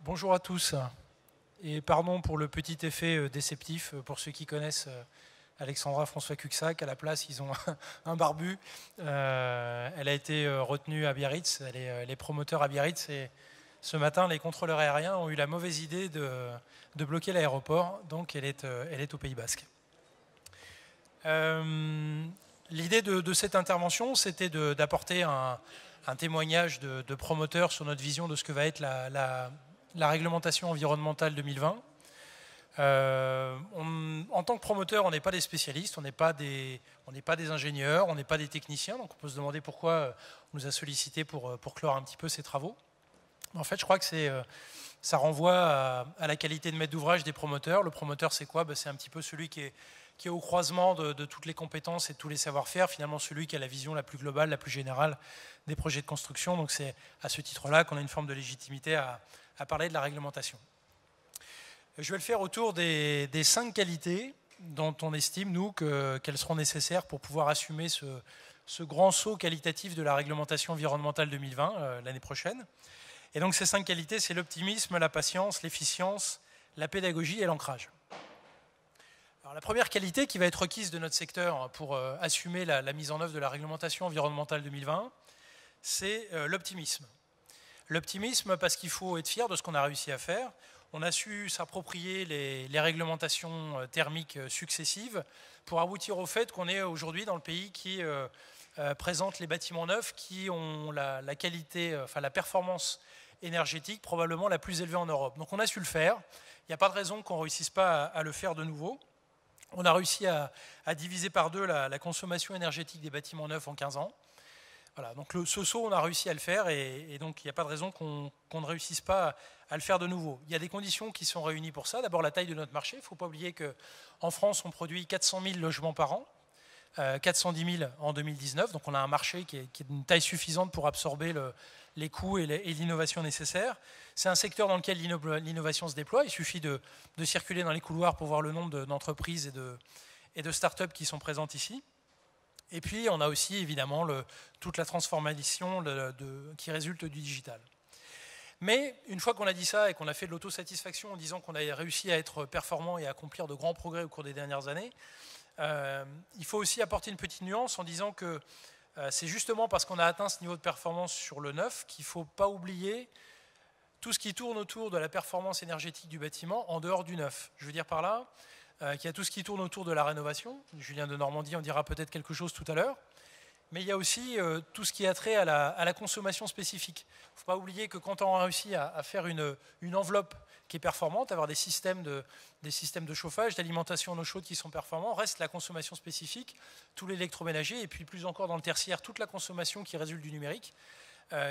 Bonjour à tous et pardon pour le petit effet déceptif pour ceux qui connaissent Alexandra François Cuxac. À la place, ils ont un barbu. Elle a été retenue à Biarritz, elle est promoteurs à Biarritz et ce matin, les contrôleurs aériens ont eu la mauvaise idée de bloquer l'aéroport, donc elle est au Pays Basque. L'idée de cette intervention, c'était d'apporter un témoignage de promoteurs sur notre vision de ce que va être la réglementation environnementale 2020. En tant que promoteur, on n'est pas des spécialistes, on n'est pas des ingénieurs, on n'est pas des techniciens, donc on peut se demander pourquoi on nous a sollicité pour clore un petit peu ces travaux. En fait, je crois que ça renvoie à la qualité de maître d'ouvrage des promoteurs. Le promoteur, c'est quoi? C'est un petit peu celui qui est au croisement de toutes les compétences et de tous les savoir-faire, finalement celui qui a la vision la plus globale, la plus générale des projets de construction. Donc c'est à ce titre-là qu'on a une forme de légitimité à parler de la réglementation. Je vais le faire autour des 5 qualités dont on estime, nous, qu'elles seront nécessaires pour pouvoir assumer ce grand saut qualitatif de la réglementation environnementale 2020 l'année prochaine. Et donc ces 5 qualités, c'est l'optimisme, la patience, l'efficience, la pédagogie et l'ancrage. Alors, la première qualité qui va être requise de notre secteur pour assumer la mise en œuvre de la réglementation environnementale 2020, c'est l'optimisme. L'optimisme parce qu'il faut être fier de ce qu'on a réussi à faire. On a su s'approprier les réglementations thermiques successives pour aboutir au fait qu'on est aujourd'hui dans le pays qui présente les bâtiments neufs qui ont la qualité, la performance énergétique probablement la plus élevée en Europe. Donc on a su le faire. Il n'y a pas de raison qu'on ne réussisse pas à le faire de nouveau. On a réussi à diviser par 2 la consommation énergétique des bâtiments neufs en 15 ans. Voilà, donc ce saut, on a réussi à le faire et donc il n'y a pas de raison qu'on ne réussisse pas à le faire de nouveau. Il y a des conditions qui sont réunies pour ça. D'abord, la taille de notre marché. Il ne faut pas oublier qu'en France, on produit 400 000 logements par an, 410 000 en 2019. Donc on a un marché qui est d'une taille suffisante pour absorber les coûts et l'innovation nécessaire. C'est un secteur dans lequel l'innovation se déploie. Il suffit de circuler dans les couloirs pour voir le nombre d'entreprises et de start-up qui sont présentes ici. Et puis, on a aussi, évidemment, toute la transformation qui résulte du digital. Mais, une fois qu'on a dit ça et qu'on a fait de l'autosatisfaction en disant qu'on a réussi à être performant et à accomplir de grands progrès au cours des dernières années, il faut aussi apporter une petite nuance en disant que c'est justement parce qu'on a atteint ce niveau de performance sur le neuf qu'il ne faut pas oublier tout ce qui tourne autour de la performance énergétique du bâtiment en dehors du neuf. Je veux dire par là qu'il y a tout ce qui tourne autour de la rénovation. Julien de Normandie en dira peut-être quelque chose tout à l'heure. Mais il y a aussi tout ce qui a trait à la consommation spécifique. Il ne faut pas oublier que quand on a réussi à faire une enveloppe qui est performante, avoir des systèmes de chauffage, d'alimentation en eau chaude qui sont performants, reste la consommation spécifique, tout l'électroménager, et puis plus encore dans le tertiaire, toute la consommation qui résulte du numérique,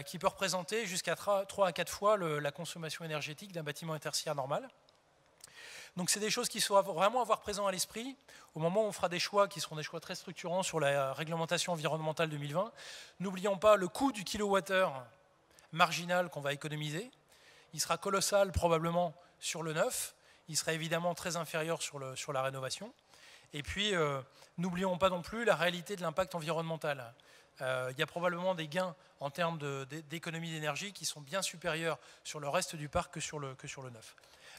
qui peut représenter jusqu'à 3 à 4 fois la consommation énergétique d'un bâtiment tertiaire normal. Donc c'est des choses qu'il faut vraiment avoir présent à l'esprit au moment où on fera des choix qui seront des choix très structurants sur la réglementation environnementale 2020. N'oublions pas le coût du kilowattheure marginal qu'on va économiser. Il sera colossal probablement sur le neuf. Il sera évidemment très inférieur sur la rénovation. Et puis, n'oublions pas non plus la réalité de l'impact environnemental. Il y a probablement des gains en termes d'économie d'énergie qui sont bien supérieurs sur le reste du parc que sur le neuf.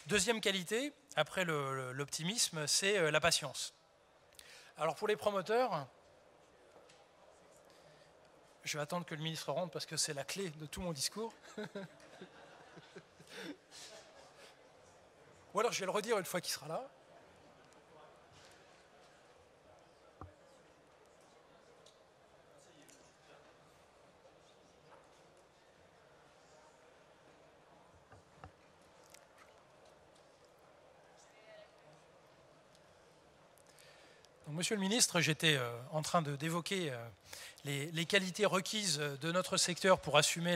Deuxième qualité, après l'optimisme, c'est la patience. Alors pour les promoteurs, je vais attendre que le ministre rentre parce que c'est la clé de tout mon discours. Ou alors je vais le redire une fois qu'il sera là. Donc, Monsieur le ministre, j'étais en train d'évoquer les qualités requises de notre secteur pour assumer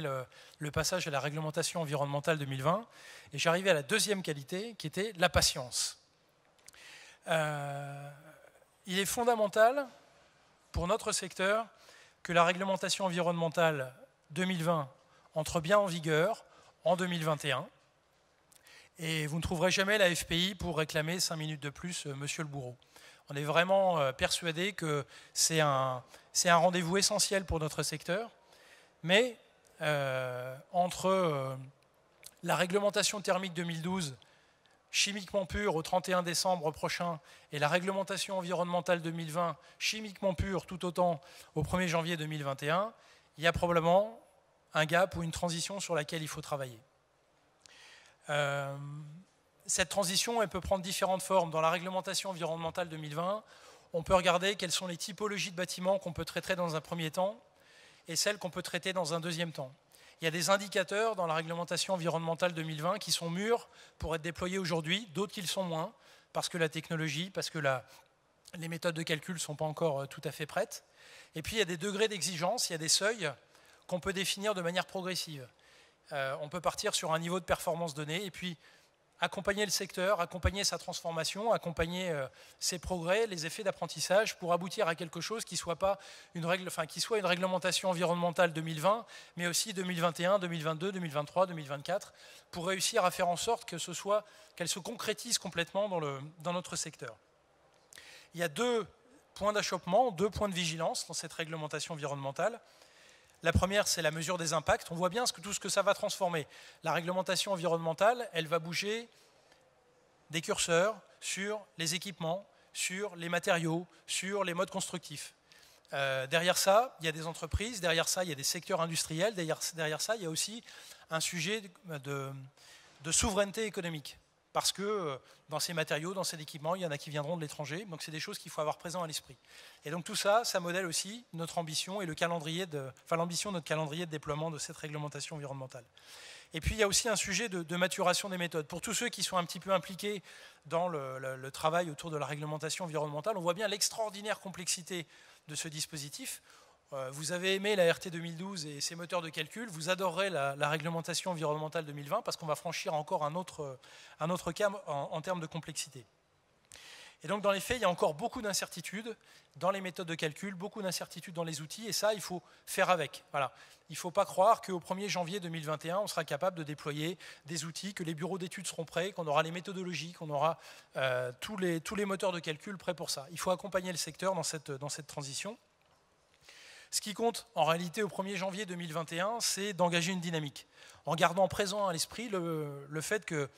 le passage à la réglementation environnementale 2020. Et j'arrivais à la deuxième qualité, qui était la patience. Il est fondamental pour notre secteur que la réglementation environnementale 2020 entre bien en vigueur en 2021. Et vous ne trouverez jamais la FPI pour réclamer 5 minutes de plus, monsieur le bourreau. On est vraiment persuadé que c'est un rendez-vous essentiel pour notre secteur, mais entre la réglementation thermique 2012, chimiquement pure au 31 décembre prochain, et la réglementation environnementale 2020, chimiquement pure tout autant au 1er janvier 2021, il y a probablement un gap ou une transition sur laquelle il faut travailler. Cette transition, elle peut prendre différentes formes. Dans la réglementation environnementale 2020, on peut regarder quelles sont les typologies de bâtiments qu'on peut traiter dans un premier temps et celles qu'on peut traiter dans un deuxième temps. Il y a des indicateurs dans la réglementation environnementale 2020 qui sont mûrs pour être déployés aujourd'hui, d'autres qui le sont moins, parce que la technologie, parce que les méthodes de calcul ne sont pas encore tout à fait prêtes. Et puis il y a des degrés d'exigence, il y a des seuils qu'on peut définir de manière progressive. On peut partir sur un niveau de performance donné et puis accompagner le secteur, accompagner sa transformation, accompagner ses progrès, les effets d'apprentissage pour aboutir à quelque chose qui soit pas une qui soit une réglementation environnementale 2020, mais aussi 2021, 2022, 2023, 2024, pour réussir à faire en sorte qu'elle se concrétise complètement dans notre secteur. Il y a 2 points d'achoppement, 2 points de vigilance dans cette réglementation environnementale. La première, c'est la mesure des impacts. On voit bien tout ce que ça va transformer. La réglementation environnementale, elle va bouger des curseurs sur les équipements, sur les matériaux, sur les modes constructifs. Derrière ça, il y a des entreprises, derrière ça, il y a des secteurs industriels, derrière ça, il y a aussi un sujet de souveraineté économique. Parce que dans ces matériaux, dans ces équipements, il y en a qui viendront de l'étranger. Donc c'est des choses qu'il faut avoir présent à l'esprit. Et donc tout ça, ça modèle aussi notre ambition et l'ambition de notre calendrier de déploiement de cette réglementation environnementale. Et puis il y a aussi un sujet de maturation des méthodes. Pour tous ceux qui sont un petit peu impliqués dans le travail autour de la réglementation environnementale, on voit bien l'extraordinaire complexité de ce dispositif. Vous avez aimé la RT 2012 et ses moteurs de calcul, vous adorerez la réglementation environnementale 2020 parce qu'on va franchir encore un autre cap en termes de complexité. Et donc dans les faits, il y a encore beaucoup d'incertitudes dans les méthodes de calcul, beaucoup d'incertitudes dans les outils, et ça, il faut faire avec. Voilà. Il ne faut pas croire qu'au 1er janvier 2021, on sera capable de déployer des outils, que les bureaux d'études seront prêts, qu'on aura les méthodologies, qu'on aura tous les moteurs de calcul prêts pour ça. Il faut accompagner le secteur dans cette transition. Ce qui compte en réalité au 1er janvier 2021, c'est d'engager une dynamique, en gardant présent à l'esprit le fait que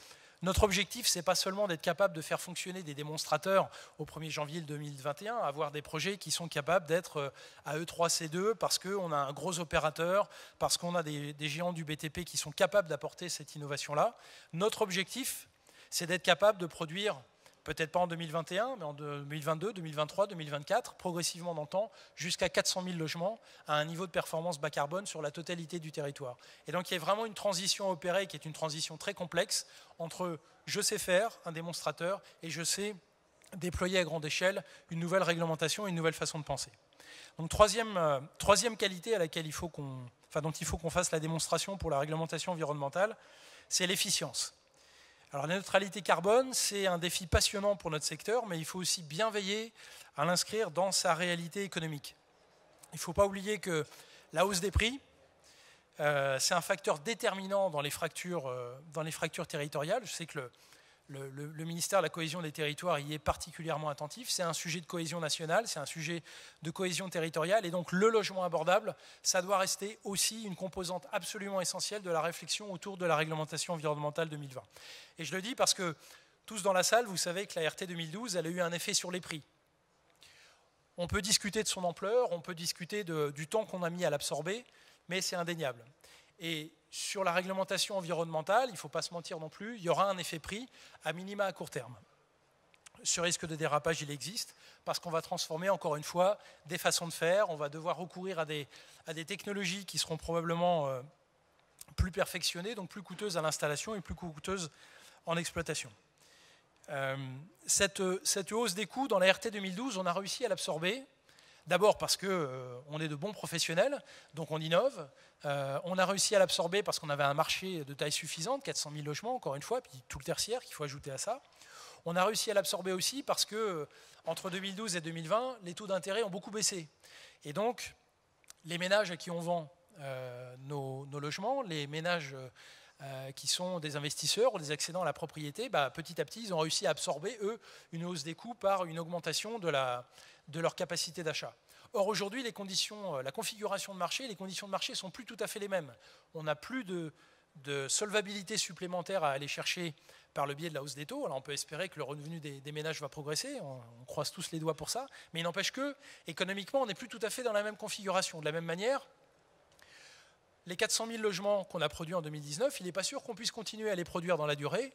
notre objectif, ce n'est pas seulement d'être capable de faire fonctionner des démonstrateurs au 1er janvier 2021, avoir des projets qui sont capables d'être à E3C2 parce qu'on a un gros opérateur, parce qu'on a des géants du BTP qui sont capables d'apporter cette innovation-là. Notre objectif, c'est d'être capable de produire, peut-être pas en 2021, mais en 2022, 2023, 2024, progressivement dans le temps, jusqu'à 400 000 logements à un niveau de performance bas carbone sur la totalité du territoire. Et donc il y a vraiment une transition à opérer qui est une transition très complexe entre je sais faire un démonstrateur et je sais déployer à grande échelle une nouvelle réglementation et une nouvelle façon de penser. Donc troisième qualité à laquelle dont il faut qu'on fasse la démonstration pour la réglementation environnementale, c'est l'efficience. Alors la neutralité carbone, c'est un défi passionnant pour notre secteur, mais il faut aussi bien veiller à l'inscrire dans sa réalité économique. Il ne faut pas oublier que la hausse des prix, c'est un facteur déterminant dans les fractures territoriales. Je sais que le ministère de la Cohésion des Territoires y est particulièrement attentif. C'est un sujet de cohésion nationale, c'est un sujet de cohésion territoriale. Et donc le logement abordable, ça doit rester aussi une composante absolument essentielle de la réflexion autour de la réglementation environnementale 2020. Et je le dis parce que tous dans la salle, vous savez que la RT 2012, elle a eu un effet sur les prix. On peut discuter de son ampleur, on peut discuter du temps qu'on a mis à l'absorber, mais c'est indéniable. Et sur la réglementation environnementale, il ne faut pas se mentir non plus, il y aura un effet prix, à minima à court terme. Ce risque de dérapage, il existe, parce qu'on va transformer, encore une fois, des façons de faire, on va devoir recourir à des technologies qui seront probablement plus perfectionnées, donc plus coûteuses à l'installation et plus coûteuses en exploitation. Cette hausse des coûts, dans la RT 2012, on a réussi à l'absorber. D'abord parce qu'on est de bons professionnels, donc on innove. On a réussi à l'absorber parce qu'on avait un marché de taille suffisante, 400 000 logements, encore une fois, puis tout le tertiaire qu'il faut ajouter à ça. On a réussi à l'absorber aussi parce que entre 2012 et 2020, les taux d'intérêt ont beaucoup baissé. Et donc, les ménages à qui on vend nos logements, les ménages qui sont des investisseurs ou des accédants à la propriété, petit à petit, ils ont réussi à absorber, eux, une hausse des coûts par une augmentation de leur capacité d'achat. Or, aujourd'hui, la configuration de marché, les conditions de marché ne sont plus tout à fait les mêmes. On n'a plus de solvabilité supplémentaire à aller chercher par le biais de la hausse des taux. Alors on peut espérer que le revenu des ménages va progresser, on croise tous les doigts pour ça, mais il n'empêche que, économiquement, on n'est plus tout à fait dans la même configuration. De la même manière, les 400 000 logements qu'on a produits en 2019, il n'est pas sûr qu'on puisse continuer à les produire dans la durée,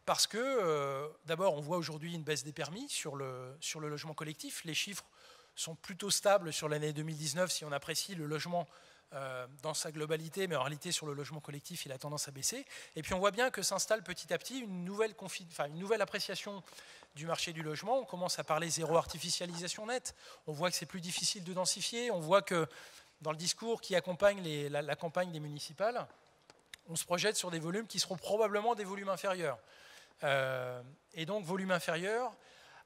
parce que, d'abord, on voit aujourd'hui une baisse des permis sur le logement collectif. Les chiffres sont plutôt stables sur l'année 2019 si on apprécie le logement dans sa globalité, mais en réalité sur le logement collectif il a tendance à baisser, et puis on voit bien que s'installe petit à petit une nouvelle appréciation du marché du logement. On commence à parler zéro artificialisation nette, on voit que c'est plus difficile de densifier, on voit que dans le discours qui accompagne la campagne des municipales, on se projette sur des volumes qui seront probablement des volumes inférieurs, et donc volume inférieur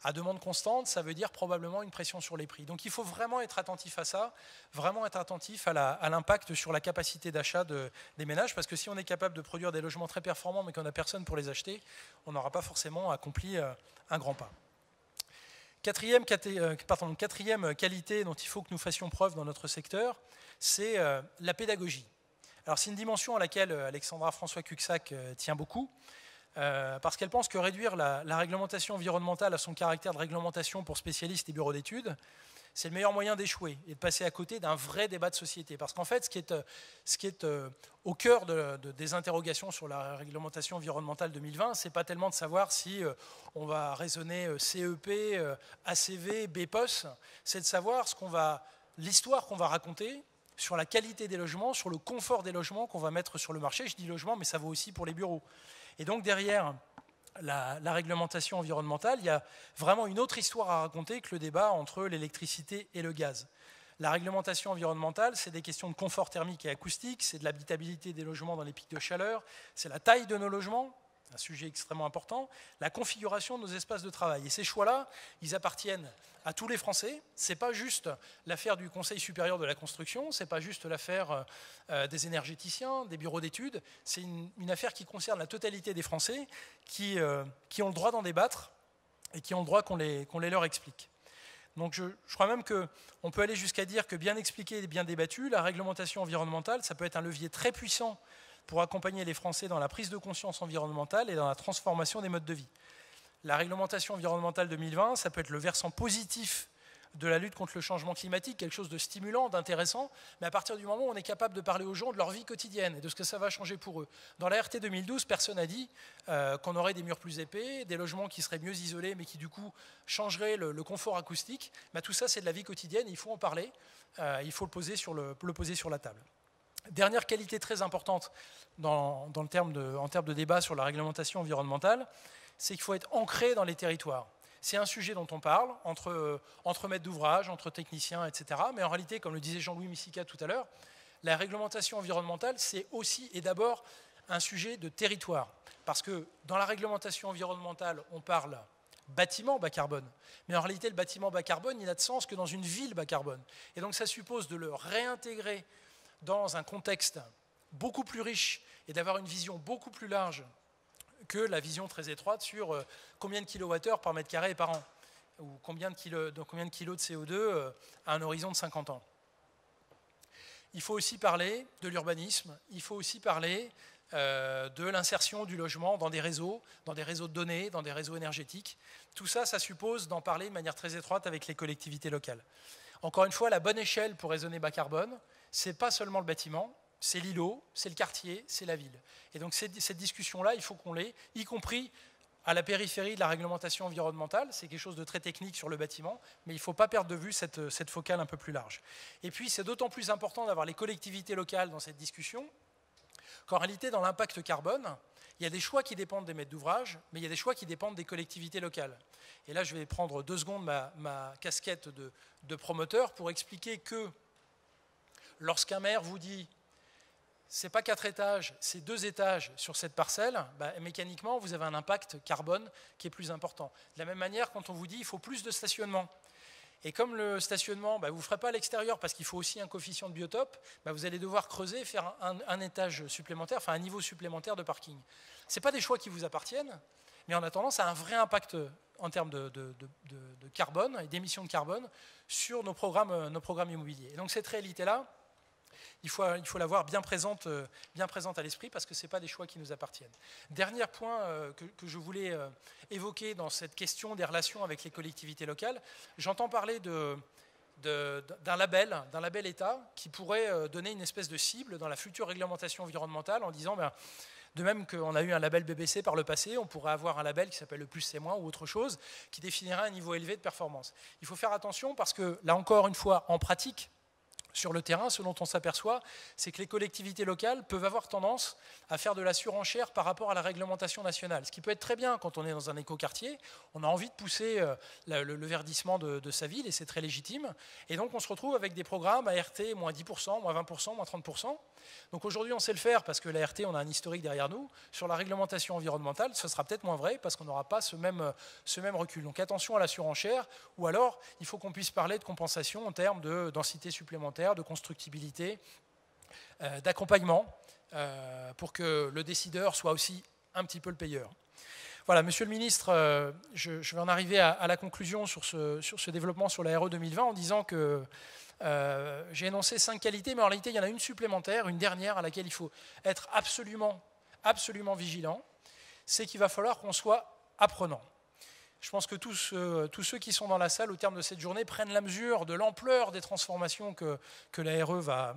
à demande constante, ça veut dire probablement une pression sur les prix. Donc il faut vraiment être attentif à ça, vraiment être attentif à l'impact sur la capacité d'achat des ménages, parce que si on est capable de produire des logements très performants mais qu'on n'a personne pour les acheter, on n'aura pas forcément accompli un grand pas. Quatrième qualité dont il faut que nous fassions preuve dans notre secteur, c'est la pédagogie. Alors c'est une dimension à laquelle Alexandra François-Cuxac tient beaucoup, parce qu'elle pense que réduire la réglementation environnementale à son caractère de réglementation pour spécialistes et bureaux d'études, c'est le meilleur moyen d'échouer et de passer à côté d'un vrai débat de société. Parce qu'en fait, ce qui est au cœur des interrogations sur la réglementation environnementale 2020, c'est pas tellement de savoir si on va raisonner CEP, ACV, BPOS, c'est de savoir l'histoire qu'on va raconter sur la qualité des logements, sur le confort des logements qu'on va mettre sur le marché. Je dis logement, mais ça vaut aussi pour les bureaux. Et donc derrière la réglementation environnementale, il y a vraiment une autre histoire à raconter que le débat entre l'électricité et le gaz. La réglementation environnementale, c'est des questions de confort thermique et acoustique, c'est de l'habitabilité des logements dans les pics de chaleur, c'est la taille de nos logements, un sujet extrêmement important, la configuration de nos espaces de travail. Et ces choix-là, ils appartiennent à tous les Français. Ce n'est pas juste l'affaire du Conseil supérieur de la construction, ce n'est pas juste l'affaire des énergéticiens, des bureaux d'études, c'est une affaire qui concerne la totalité des Français qui ont le droit d'en débattre et qui ont le droit qu'on les leur explique. Donc je crois même qu'on peut aller jusqu'à dire que bien expliqué et bien débattu, la réglementation environnementale, ça peut être un levier très puissant pour accompagner les Français dans la prise de conscience environnementale et dans la transformation des modes de vie. La réglementation environnementale 2020, ça peut être le versant positif de la lutte contre le changement climatique, quelque chose de stimulant, d'intéressant, mais à partir du moment où on est capable de parler aux gens de leur vie quotidienne et de ce que ça va changer pour eux. Dans la RT 2012, personne n'a dit qu'on aurait des murs plus épais, des logements qui seraient mieux isolés, mais qui du coup changeraient le confort acoustique. Tout ça, c'est de la vie quotidienne, il faut en parler, il faut le poser sur la table. Dernière qualité très importante en termes de débat sur la réglementation environnementale, c'est qu'il faut être ancré dans les territoires. C'est un sujet dont on parle entre maîtres d'ouvrage, entre techniciens, etc. Mais en réalité, comme le disait Jean-Louis Missica tout à l'heure, la réglementation environnementale, c'est aussi et d'abord un sujet de territoire. Parce que dans la réglementation environnementale, on parle bâtiment bas carbone. Mais en réalité, le bâtiment bas carbone, il n'a de sens que dans une ville bas carbone. Et donc ça suppose de le réintégrer dans un contexte beaucoup plus riche et d'avoir une vision beaucoup plus large que la vision très étroite sur combien de kilowattheures par mètre carré et par an, ou combien de kilos de CO2 à un horizon de 50 ans. Il faut aussi parler de l'urbanisme, il faut aussi parler de l'insertion du logement dans des réseaux de données, dans des réseaux énergétiques. Tout ça, ça suppose d'en parler de manière très étroite avec les collectivités locales. Encore une fois, la bonne échelle pour raisonner bas carbone, ce n'est pas seulement le bâtiment, c'est l'îlot, c'est le quartier, c'est la ville. Et donc cette discussion-là, il faut qu'on l'ait, y compris à la périphérie de la réglementation environnementale. C'est quelque chose de très technique sur le bâtiment, mais il ne faut pas perdre de vue cette focale un peu plus large. Et puis c'est d'autant plus important d'avoir les collectivités locales dans cette discussion qu'en réalité, dans l'impact carbone, il y a des choix qui dépendent des maîtres d'ouvrage, mais il y a des choix qui dépendent des collectivités locales. Et là, je vais prendre 2 secondes ma casquette de promoteur pour expliquer que lorsqu'un maire vous dit c'est pas 4 étages, c'est 2 étages sur cette parcelle, mécaniquement, vous avez un impact carbone qui est plus important. De la même manière, quand on vous dit il faut plus de stationnement, et comme le stationnement, vous ne ferez pas à l'extérieur parce qu'il faut aussi un coefficient de biotope, vous allez devoir creuser et faire un étage supplémentaire, enfin un niveau supplémentaire de parking. Ce n'est pas des choix qui vous appartiennent, mais en attendant, ça a un vrai impact en termes de carbone et d'émissions de carbone sur nos programmes immobiliers. Et donc cette réalité-là, il faut l'avoir bien présente à l'esprit parce que ce n'est pas des choix qui nous appartiennent. Dernier point que je voulais évoquer dans cette question des relations avec les collectivités locales, j'entends parler d'un label État qui pourrait donner une espèce de cible dans la future réglementation environnementale en disant de même qu'on a eu un label BBC par le passé, on pourrait avoir un label qui s'appelle le plus c'est moins ou autre chose qui définirait un niveau élevé de performance. Il faut faire attention parce que là encore une fois en pratique, sur le terrain, ce dont on s'aperçoit, c'est que les collectivités locales peuvent avoir tendance à faire de la surenchère par rapport à la réglementation nationale. Ce qui peut être très bien quand on est dans un écoquartier, on a envie de pousser le verdissement de sa ville et c'est très légitime. Et donc on se retrouve avec des programmes ART moins 10%, moins 20%, moins 30%. Donc aujourd'hui on sait le faire parce que l'ART, on a un historique derrière nous. Sur la réglementation environnementale, ce sera peut-être moins vrai parce qu'on n'aura pas ce même recul. Donc attention à la surenchère ou alors il faut qu'on puisse parler de compensation en termes de densité supplémentaire, de constructibilité, d'accompagnement, pour que le décideur soit aussi un petit peu le payeur. Voilà, Monsieur le Ministre, je vais en arriver à la conclusion sur ce développement sur la RE 2020 en disant que j'ai énoncé 5 qualités, mais en réalité, il y en a une supplémentaire, une dernière à laquelle il faut être absolument vigilant, c'est qu'il va falloir qu'on soit apprenant. Je pense que tous ceux qui sont dans la salle au terme de cette journée prennent la mesure de l'ampleur des transformations que la RE va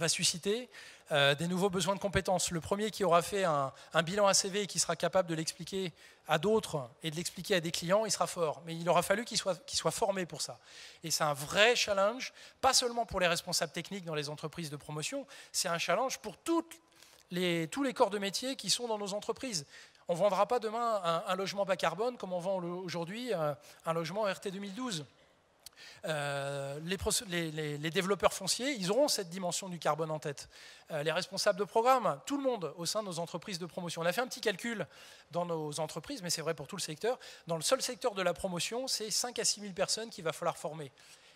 susciter, des nouveaux besoins de compétences. Le premier qui aura fait un bilan ACV et qui sera capable de l'expliquer à d'autres et de l'expliquer à des clients, il sera fort. Mais il aura fallu qu'il soit formé pour ça. Et c'est un vrai challenge, pas seulement pour les responsables techniques dans les entreprises de promotion, c'est un challenge pour tous les corps de métier qui sont dans nos entreprises. On ne vendra pas demain un logement bas carbone comme on vend aujourd'hui un logement RT 2012. Les développeurs fonciers, ils auront cette dimension du carbone en tête. Les responsables de programme, tout le monde au sein de nos entreprises de promotion. On a fait un petit calcul dans nos entreprises, mais c'est vrai pour tout le secteur. Dans le seul secteur de la promotion, c'est 5 à 6 000 personnes qu'il va falloir former.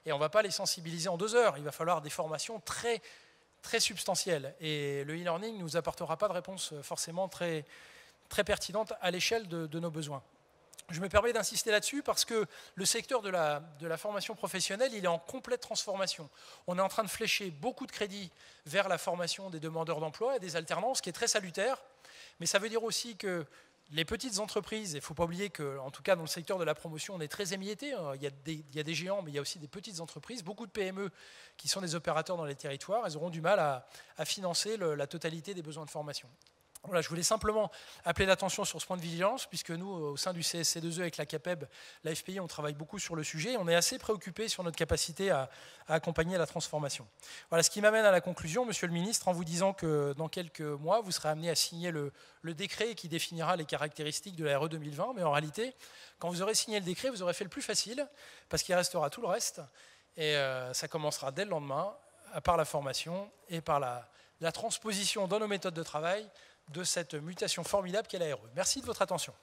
Et on ne va pas les sensibiliser en 2 heures. Il va falloir des formations très, très substantielles. Et le e-learning ne nous apportera pas de réponse forcément très pertinente à l'échelle de nos besoins. Je me permets d'insister là-dessus parce que le secteur de la formation professionnelle, il est en complète transformation. On est en train de flécher beaucoup de crédits vers la formation des demandeurs d'emploi et des alternances, ce qui est très salutaire, mais ça veut dire aussi que les petites entreprises, il ne faut pas oublier qu'en tout cas dans le secteur de la promotion, on est très émietté, il y a des géants, mais il y a aussi des petites entreprises, beaucoup de PME qui sont des opérateurs dans les territoires, elles auront du mal à financer la totalité des besoins de formation. Voilà, je voulais simplement appeler l'attention sur ce point de vigilance, puisque nous, au sein du CSC2E avec la CAPEB, la FPI, on travaille beaucoup sur le sujet, et on est assez préoccupé sur notre capacité à accompagner la transformation. Voilà, ce qui m'amène à la conclusion, Monsieur le Ministre, en vous disant que dans quelques mois, vous serez amené à signer le décret qui définira les caractéristiques de la RE 2020, mais en réalité, quand vous aurez signé le décret, vous aurez fait le plus facile, parce qu'il restera tout le reste, et ça commencera dès le lendemain, par la formation et par la transposition dans nos méthodes de travail de cette mutation formidable qu'est la RE. Merci de votre attention.